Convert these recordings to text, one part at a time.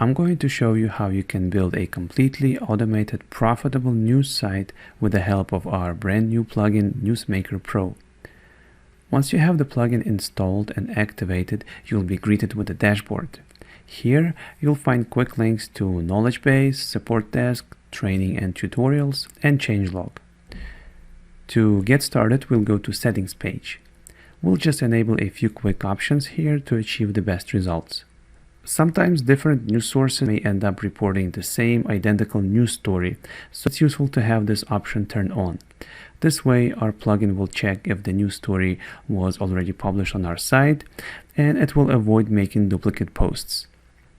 I'm going to show you how you can build a completely automated, profitable news site with the help of our brand new plugin, NewsMakerPro. Once you have the plugin installed and activated, you'll be greeted with a dashboard. Here, you'll find quick links to knowledge base, support desk, training and tutorials, and changelog. To get started, we'll go to Settings page. We'll just enable a few quick options here to achieve the best results. Sometimes different news sources may end up reporting the same identical news story, so it's useful to have this option turned on. This way, our plugin will check if the news story was already published on our site, and it will avoid making duplicate posts.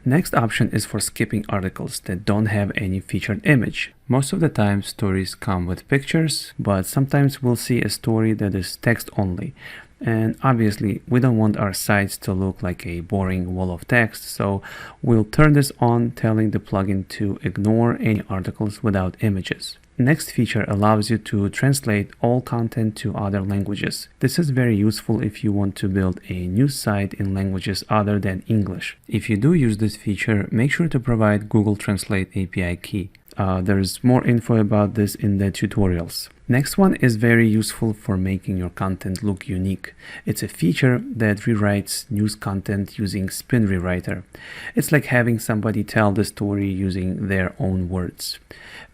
Next option is for skipping articles that don't have any featured image. Most of the time, stories come with pictures, but sometimes we'll see a story that is text only. And obviously, we don't want our sites to look like a boring wall of text, so we'll turn this on, telling the plugin to ignore any articles without images. Next feature allows you to translate all content to other languages. This is very useful if you want to build a news site in languages other than English. If you do use this feature, make sure to provide Google Translate API key. There's more info about this in the tutorials. Next one is very useful for making your content look unique. It's a feature that rewrites news content using Spin Rewriter. It's like having somebody tell the story using their own words.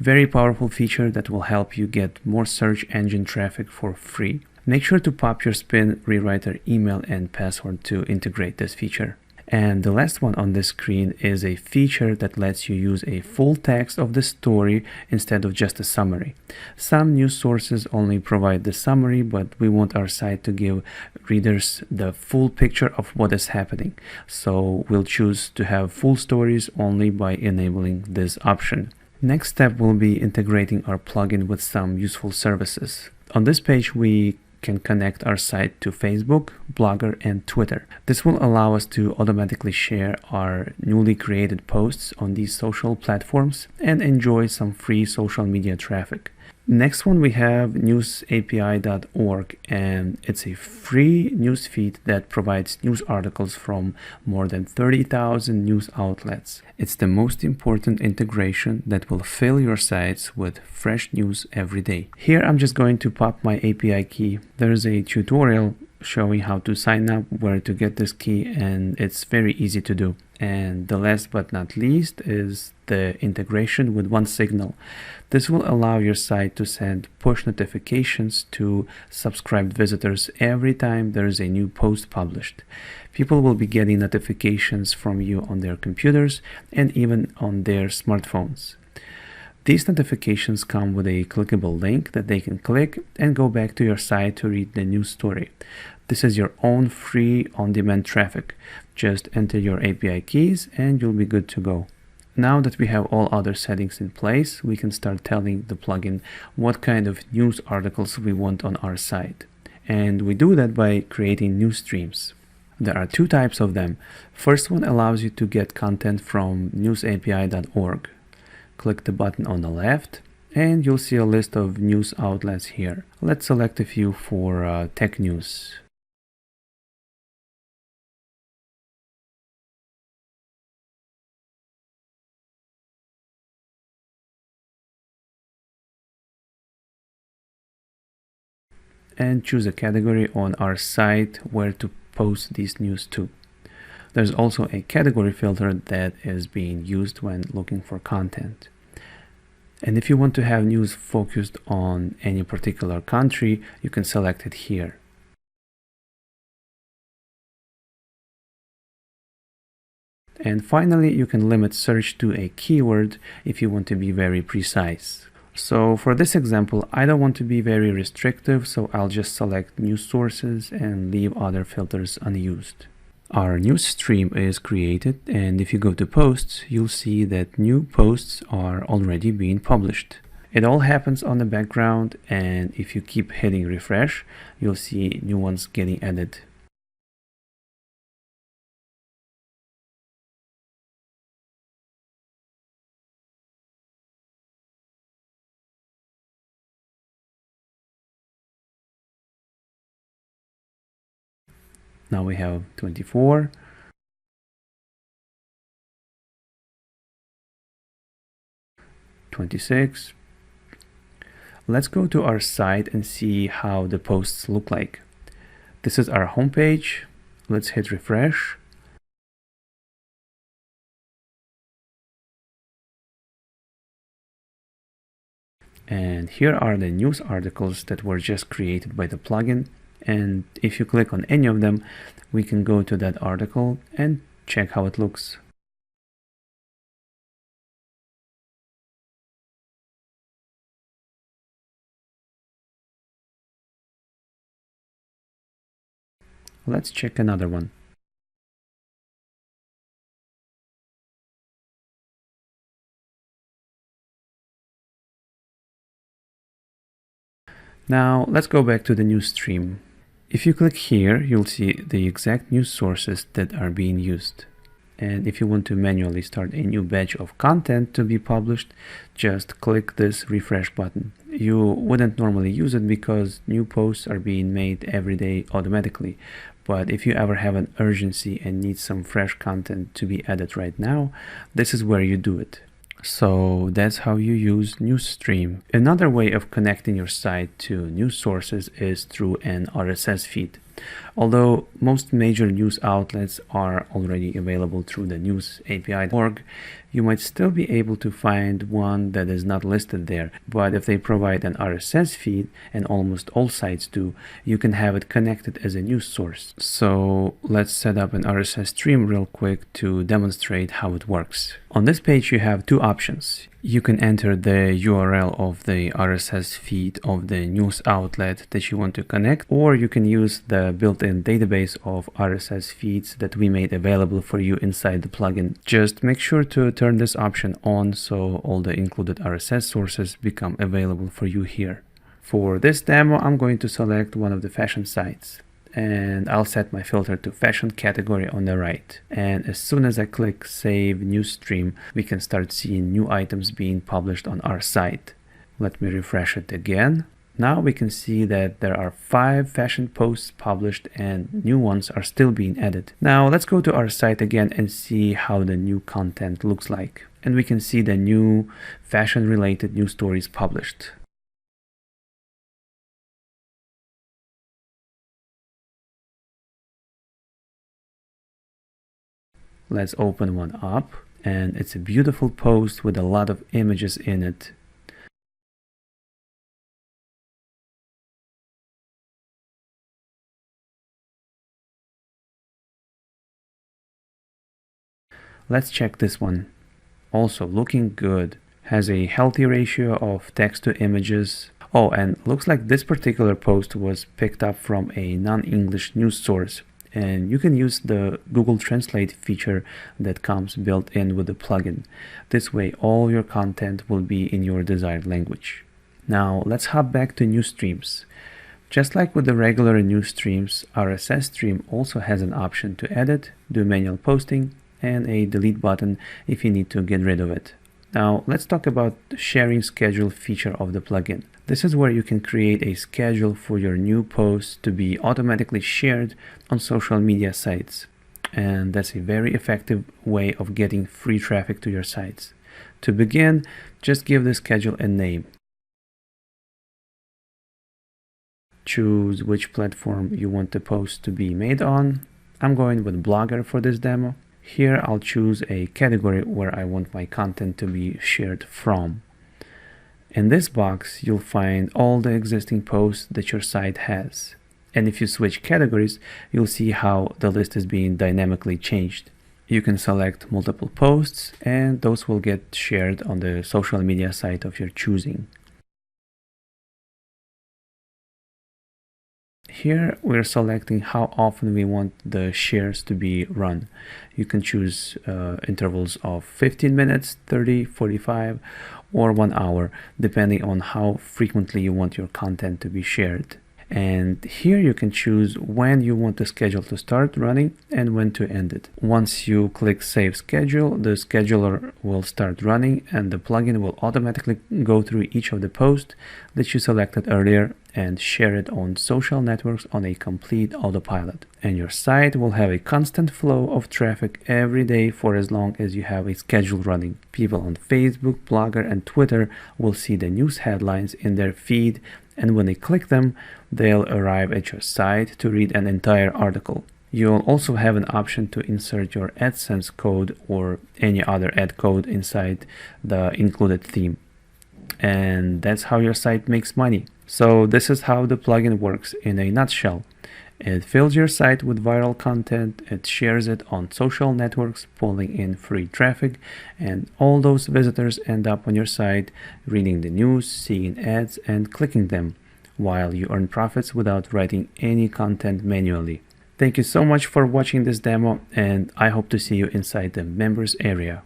Very powerful feature that will help you get more search engine traffic for free. Make sure to pop your Spin Rewriter email and password to integrate this feature. And the last one on this screen is a feature that lets you use a full text of the story instead of just a summary. Some news sources only provide the summary, but we want our site to give readers the full picture of what is happening. So we'll choose to have full stories only by enabling this option. Next step will be integrating our plugin with some useful services. On this page, we can connect our site to Facebook, Blogger, and Twitter. This will allow us to automatically share our newly created posts on these social platforms and enjoy some free social media traffic. Next one, we have newsapi.org, and it's a free news feed that provides news articles from more than 30,000 news outlets. It's the most important integration that will fill your sites with fresh news every day. Here, I'm just going to pop my API key. There's a tutorial showing how to sign up, where to get this key, and it's very easy to do. And the last but not least is the integration with OneSignal. This will allow your site to send push notifications to subscribed visitors every time there is a new post published. People will be getting notifications from you on their computers and even on their smartphones. These notifications come with a clickable link that they can click and go back to your site to read the news story. This is your own free on-demand traffic. Just enter your API keys and you'll be good to go. Now that we have all other settings in place, we can start telling the plugin what kind of news articles we want on our site. And we do that by creating news streams. There are two types of them. First one allows you to get content from newsapi.org. Click the button on the left and you'll see a list of news outlets here. Let's select a few for tech news. And choose a category on our site where to post these news to. There's also a category filter that is being used when looking for content. And if you want to have news focused on any particular country, you can select it here. And finally, you can limit search to a keyword if you want to be very precise. So for this example, I don't want to be very restrictive, so I'll just select news sources and leave other filters unused. Our news stream is created, and if you go to posts, you'll see that new posts are already being published. It all happens on the background, and if you keep hitting refresh, you'll see new ones getting added. Now we have 24. 26. Let's go to our site and see how the posts look like. This is our homepage. Let's hit refresh. And here are the news articles that were just created by the plugin. And if you click on any of them, we can go to that article and check how it looks. Let's check another one. Now let's go back to the news stream. If you click here, you'll see the exact news sources that are being used. And if you want to manually start a new batch of content to be published, just click this refresh button. You wouldn't normally use it because new posts are being made every day automatically. But if you ever have an urgency and need some fresh content to be added right now, this is where you do it. So that's how you use NewsStream. Another way of connecting your site to news sources is through an RSS feed. Although most major news outlets are already available through the news API.org, you might still be able to find one that is not listed there. But if they provide an RSS feed, and almost all sites do, you can have it connected as a news source. So let's set up an RSS stream real quick to demonstrate how it works. On this page you have two options. You can enter the URL of the RSS feed of the news outlet that you want to connect, or you can use the built-in database of RSS feeds that we made available for you inside the plugin. Just make sure to turn this option on so all the included RSS sources become available for you here. For this demo, I'm going to select one of the fashion sites, and I'll set my filter to fashion category on the right. And as soon as I click save news stream, we can start seeing new items being published on our site. Let me refresh it again. Now we can see that there are 5 fashion posts published and new ones are still being added. Now let's go to our site again and see how the new content looks like. And we can see the new fashion related news stories published. Let's open one up, and it's a beautiful post with a lot of images in it. Let's check this one. Also looking good. Has a healthy ratio of text to images. Oh, and looks like this particular post was picked up from a non-English news source. And you can use the Google Translate feature that comes built in with the plugin. This way all your content will be in your desired language. Now let's hop back to news streams. Just like with the regular news streams, RSS stream also has an option to edit, do manual posting, and a delete button if you need to get rid of it. Now let's talk about the sharing schedule feature of the plugin. This is where you can create a schedule for your new posts to be automatically shared on social media sites. And that's a very effective way of getting free traffic to your sites. To begin, just give the schedule a name. Choose which platform you want the post to be made on. I'm going with Blogger for this demo. Here I'll choose a category where I want my content to be shared from. In this box, you'll find all the existing posts that your site has. And if you switch categories, you'll see how the list is being dynamically changed. You can select multiple posts, and those will get shared on the social media site of your choosing. Here we're selecting how often we want the shares to be run. You can choose intervals of 15 minutes, 30, 45, or 1 hour, depending on how frequently you want your content to be shared. And here you can choose when you want the schedule to start running and when to end it. Once you click Save Schedule, the scheduler will start running and the plugin will automatically go through each of the posts that you selected earlier and share it on social networks on a complete autopilot. And your site will have a constant flow of traffic every day for as long as you have a schedule running. People on Facebook, Blogger, and Twitter will see the news headlines in their feed, and when they click them, they'll arrive at your site to read an entire article. You'll also have an option to insert your AdSense code or any other ad code inside the included theme. And that's how your site makes money. So this is how the plugin works in a nutshell. It fills your site with viral content, it shares it on social networks, pulling in free traffic, and all those visitors end up on your site reading the news, seeing ads, and clicking them, while you earn profits without writing any content manually. Thank you so much for watching this demo, and I hope to see you inside the members area.